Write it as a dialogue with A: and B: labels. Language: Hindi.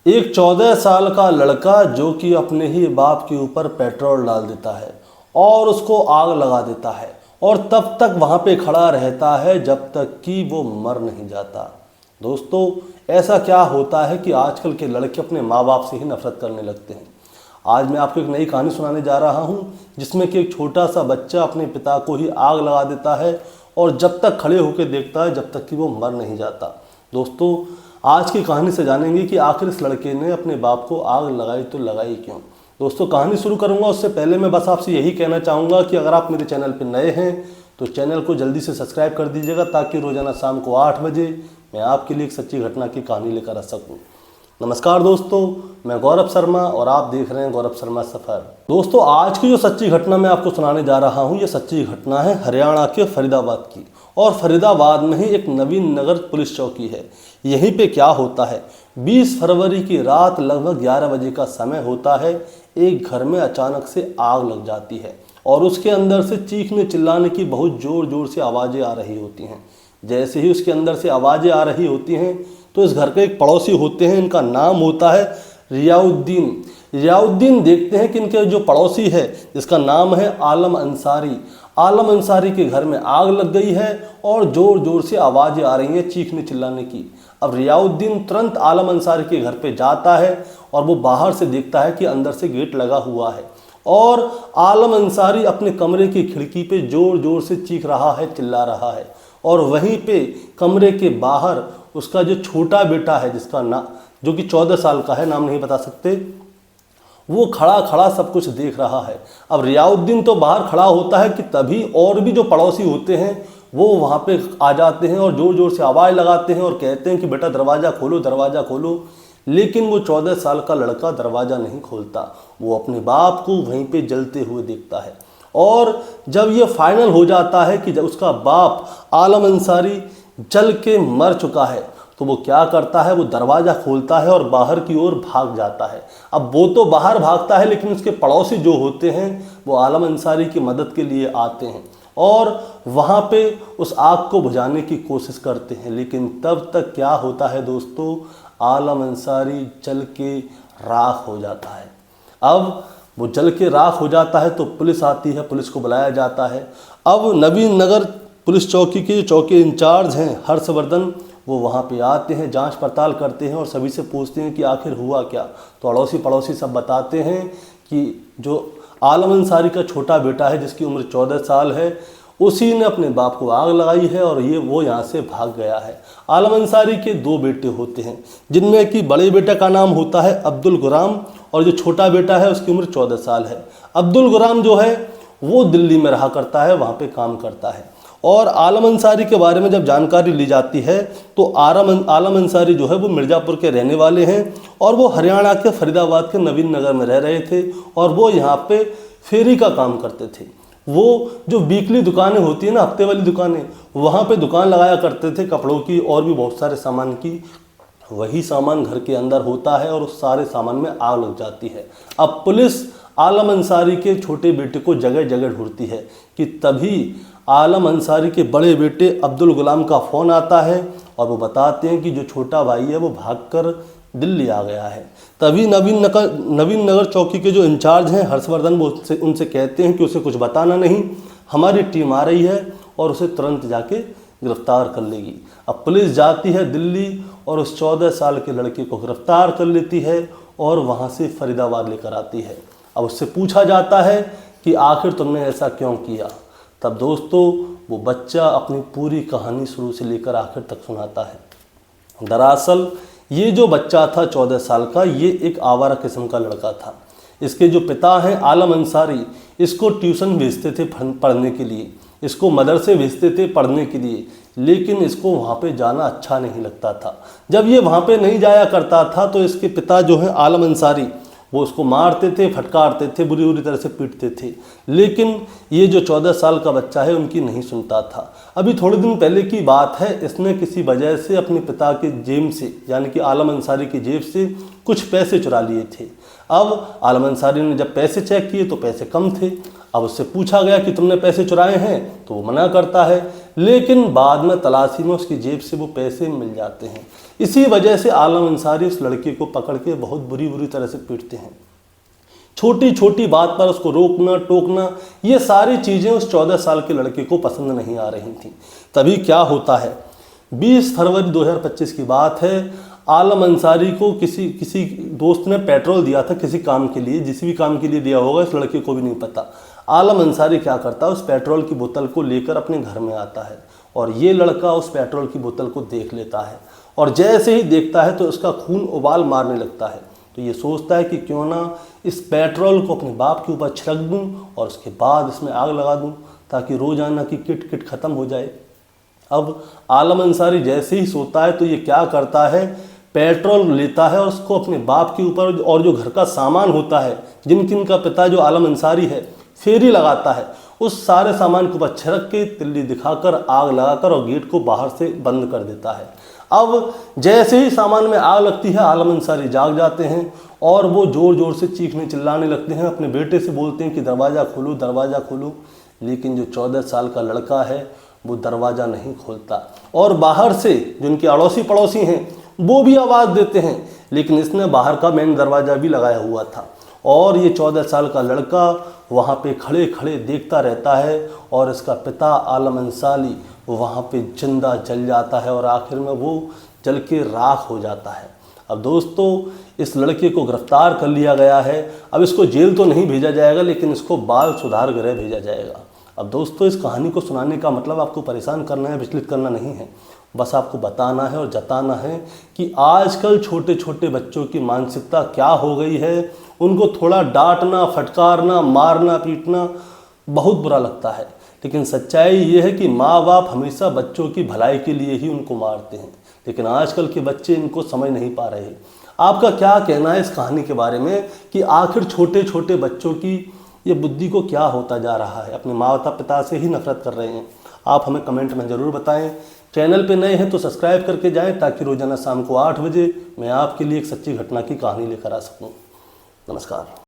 A: एक 14 साल का लड़का जो कि अपने ही बाप के ऊपर पेट्रोल डाल देता है और उसको आग लगा देता है और तब तक वहाँ पे खड़ा रहता है जब तक कि वो मर नहीं जाता। दोस्तों, ऐसा क्या होता है कि आजकल के लड़के अपने माँ बाप से ही नफरत करने लगते हैं। आज मैं आपको एक नई कहानी सुनाने जा रहा हूँ जिसमें कि एक छोटा सा बच्चा अपने पिता को ही आग लगा देता है और जब तक खड़े होकर देखता है जब तक कि वो मर नहीं जाता। दोस्तों, आज की कहानी से जानेंगे कि आखिर इस लड़के ने अपने बाप को आग लगाई तो लगाई क्यों। दोस्तों, कहानी शुरू करूंगा उससे पहले मैं बस आपसे यही कहना चाहूँगा कि अगर आप मेरे चैनल पर नए हैं तो चैनल को जल्दी से सब्सक्राइब कर दीजिएगा ताकि रोज़ाना शाम को 8 बजे मैं आपके लिए एक सच्ची घटना की कहानी लेकर आ सकूँ। नमस्कार दोस्तों, मैं गौरव शर्मा और आप देख रहे हैं गौरव शर्मा सफ़र। दोस्तों, आज की जो सच्ची घटना मैं आपको सुनाने जा रहा हूँ ये सच्ची घटना है हरियाणा के फरीदाबाद की। और फरीदाबाद में ही एक नवीन नगर पुलिस चौकी है। यहीं पे क्या होता है, 20 फरवरी की रात लगभग 11 बजे का समय होता है। एक घर में अचानक से आग लग जाती है और उसके अंदर से चीखने चिल्लाने की बहुत ज़ोर ज़ोर से आवाज़ें आ रही होती हैं। जैसे ही उसके अंदर से आवाज़ें आ रही होती हैं तो इस घर के एक पड़ोसी होते हैं, इनका नाम होता है रियाउद्दीन। रियाउद्दीन देखते हैं कि इनके जो पड़ोसी है जिसका नाम है आलम अंसारी, आलम अंसारी के घर में आग लग गई है और ज़ोर ज़ोर से आवाज़ें आ रही हैं चीखने चिल्लाने की। अब रियाउद्दीन तुरंत आलम अंसारी के घर पे जाता है और वो बाहर से देखता है कि अंदर से गेट लगा हुआ है और आलम अंसारी अपने कमरे की खिड़की पे ज़ोर ज़ोर से चीख रहा है, चिल्ला रहा है। और वहीं पे कमरे के बाहर उसका जो छोटा बेटा है जिसका जो कि 14 साल का है, नाम नहीं बता सकते, वो खड़ा खड़ा सब कुछ देख रहा है। अब रियाउद्दीन तो बाहर खड़ा होता है कि तभी और भी जो पड़ोसी होते हैं वो वहाँ पे आ जाते हैं और ज़ोर ज़ोर से आवाज़ लगाते हैं और कहते हैं कि बेटा दरवाज़ा खोलो, दरवाज़ा खोलो। लेकिन वो 14 साल का लड़का दरवाज़ा नहीं खोलता, वो अपने बाप को वहीं पे जलते हुए देखता है। और जब ये फाइनल हो जाता है कि जब उसका बाप आलम अंसारी जल के मर चुका है तो वो क्या करता है, वो दरवाज़ा खोलता है और बाहर की ओर भाग जाता है। अब वो तो बाहर भागता है लेकिन उसके पड़ोसी जो होते हैं वो आलम अंसारी की मदद के लिए आते हैं और वहाँ पे उस आग को बुझाने की कोशिश करते हैं। लेकिन तब तक क्या होता है दोस्तों, आलम अंसारी जल के राख हो जाता है। अब वो जल के राख हो जाता है तो पुलिस आती है, पुलिस को बुलाया जाता है। अब नवीन नगर पुलिस चौकी के जो चौकी इंचार्ज हैं हर्षवर्धन, वो वहाँ पे आते हैं, जांच पड़ताल करते हैं और सभी से पूछते हैं कि आखिर हुआ क्या। तो अड़ोसी पड़ोसी सब बताते हैं कि जो आलम अंसारी का छोटा बेटा है जिसकी उम्र 14 साल है, उसी ने अपने बाप को आग लगाई है और वो यहाँ से भाग गया है। आलम अंसारी के 2 बेटे होते हैं जिनमें कि बड़े बेटे का नाम होता है अब्दुल गुराम और जो छोटा बेटा है उसकी उम्र 14 साल है। अब्दुल गुराम जो है वो दिल्ली में रहा करता है, वहाँ पे काम करता है। और आलम अंसारी के बारे में जब जानकारी ली जाती है तो आलम अंसारी जो है वो मिर्ज़ापुर के रहने वाले हैं और वो हरियाणा के फरीदाबाद के नवीन नगर में रह रहे थे और वो यहाँ पे फेरी का काम करते थे। वो जो वीकली दुकानें होती है ना, हफ्ते वाली दुकानें, वहाँ पे दुकान लगाया करते थे कपड़ों की और भी बहुत सारे सामान की। वही सामान घर के अंदर होता है और उस सारे सामान में आग लग जाती है। अब पुलिस आलम अंसारी के छोटे बेटे को जगह जगह ढूंढती है कि तभी आलम अंसारी के बड़े बेटे अब्दुल गुलाम का फ़ोन आता है और वो बताते हैं कि जो छोटा भाई है वो भागकर दिल्ली आ गया है। तभी नवीन नगर चौकी के जो इंचार्ज हैं हर्षवर्धन, वो उनसे कहते हैं कि उसे कुछ बताना नहीं, हमारी टीम आ रही है और उसे तुरंत जाके गिरफ्तार कर लेगी। अब पुलिस जाती है दिल्ली और उस 14 साल के लड़के को गिरफ्तार कर लेती है और वहाँ से फरीदाबाद लेकर आती है। अब उससे पूछा जाता है कि आखिर तुमने ऐसा क्यों किया। तब दोस्तों वो बच्चा अपनी पूरी कहानी शुरू से लेकर आखिर तक सुनाता है। दरअसल ये जो बच्चा था 14 साल का, ये एक आवारा किस्म का लड़का था। इसके जो पिता हैं आलम अंसारी, इसको ट्यूशन भेजते थे पढ़ने के लिए, इसको मदरसे भेजते थे पढ़ने के लिए, लेकिन इसको वहाँ पे जाना अच्छा नहीं लगता था। जब ये वहाँ पे नहीं जाया करता था तो इसके पिता जो हैं आलम अंसारी, वो उसको मारते थे, फटकारते थे, बुरी बुरी तरह से पीटते थे। लेकिन ये जो 14 साल का बच्चा है उनकी नहीं सुनता था। अभी थोड़े दिन पहले की बात है, इसने किसी वजह से अपने पिता के जेब से, यानी कि आलम अंसारी की जेब से कुछ पैसे चुरा लिए थे। अब आलम अंसारी ने जब पैसे चेक किए तो पैसे कम थे। अब उससे पूछा गया कि तुमने पैसे चुराए हैं, तो वो मना करता है। लेकिन बाद में तलाशी में उसकी जेब से वो पैसे मिल जाते हैं। इसी वजह से आलम अंसारी उस लड़के को पकड़ के बहुत बुरी तरह से पीटते हैं। छोटी छोटी बात पर उसको रोकना टोकना, ये सारी चीज़ें उस 14 साल के लड़के को पसंद नहीं आ रही थी। तभी क्या होता है, 20 फरवरी 2025 की बात है। आलम अंसारी को किसी दोस्त ने पेट्रोल दिया था किसी काम के लिए, जिस भी काम के लिए दिया होगा इस लड़के को भी नहीं पता। आलम अंसारी क्या करता है, उस पेट्रोल की बोतल को लेकर अपने घर में आता है और ये लड़का उस पेट्रोल की बोतल को देख लेता है और जैसे ही देखता है तो उसका खून उबाल मारने लगता है। तो ये सोचता है कि क्यों ना इस पेट्रोल को अपने बाप के ऊपर छिड़क दूं और उसके बाद इसमें आग लगा दूं ताकि रोजाना की किट किट ख़त्म हो जाए। अब आलम अंसारी जैसे ही सोता है तो ये क्या करता है, पेट्रोल लेता है और उसको अपने बाप के ऊपर और जो घर का सामान होता है, जिन का पिता जो आलम अंसारी है, फेरी लगाता है। उस सारे सामान के ऊपर छिड़क के तिल्ली दिखाकर आग लगाकर और गेट को बाहर से बंद कर देता है। अब जैसे ही सामान में आग लगती है आलम अंसारी जाग जाते हैं और वो ज़ोर ज़ोर से चीखने चिल्लाने लगते हैं, अपने बेटे से बोलते हैं कि दरवाज़ा खोलो दरवाज़ा खोलो। लेकिन जो 14 साल का लड़का है वो दरवाज़ा नहीं खोलता और बाहर से जो उनके अड़ोसी पड़ोसी हैं वो भी आवाज़ देते हैं, लेकिन इसने बाहर का मेन दरवाज़ा भी लगाया हुआ था और ये 14 साल का लड़का वहाँ पे खड़े खड़े देखता रहता है और इसका पिता आलम अंसारी वहाँ पे जिंदा जल जाता है और आखिर में वो जल के राख हो जाता है। अब दोस्तों इस लड़के को गिरफ्तार कर लिया गया है। अब इसको जेल तो नहीं भेजा जाएगा लेकिन इसको बाल सुधार गृह भेजा जाएगा। अब दोस्तों इस कहानी को सुनाने का मतलब आपको परेशान करना है, विचलित करना नहीं है, बस आपको बताना है और जताना है कि आजकल छोटे छोटे बच्चों की मानसिकता क्या हो गई है। उनको थोड़ा डांटना फटकारना मारना पीटना बहुत बुरा लगता है, लेकिन सच्चाई ये है कि माँ बाप हमेशा बच्चों की भलाई के लिए ही उनको मारते हैं, लेकिन आजकल के बच्चे इनको समझ नहीं पा रहे। आपका क्या कहना है इस कहानी के बारे में कि आखिर छोटे छोटे बच्चों की ये बुद्धि को क्या होता जा रहा है, अपने माता पिता से ही नफरत कर रहे हैं? आप हमें कमेंट में ज़रूर बताएं। चैनल पे नए हैं तो सब्सक्राइब करके जाएं ताकि रोजाना शाम को 8 बजे मैं आपके लिए एक सच्ची घटना की कहानी लेकर आ सकूं। नमस्कार।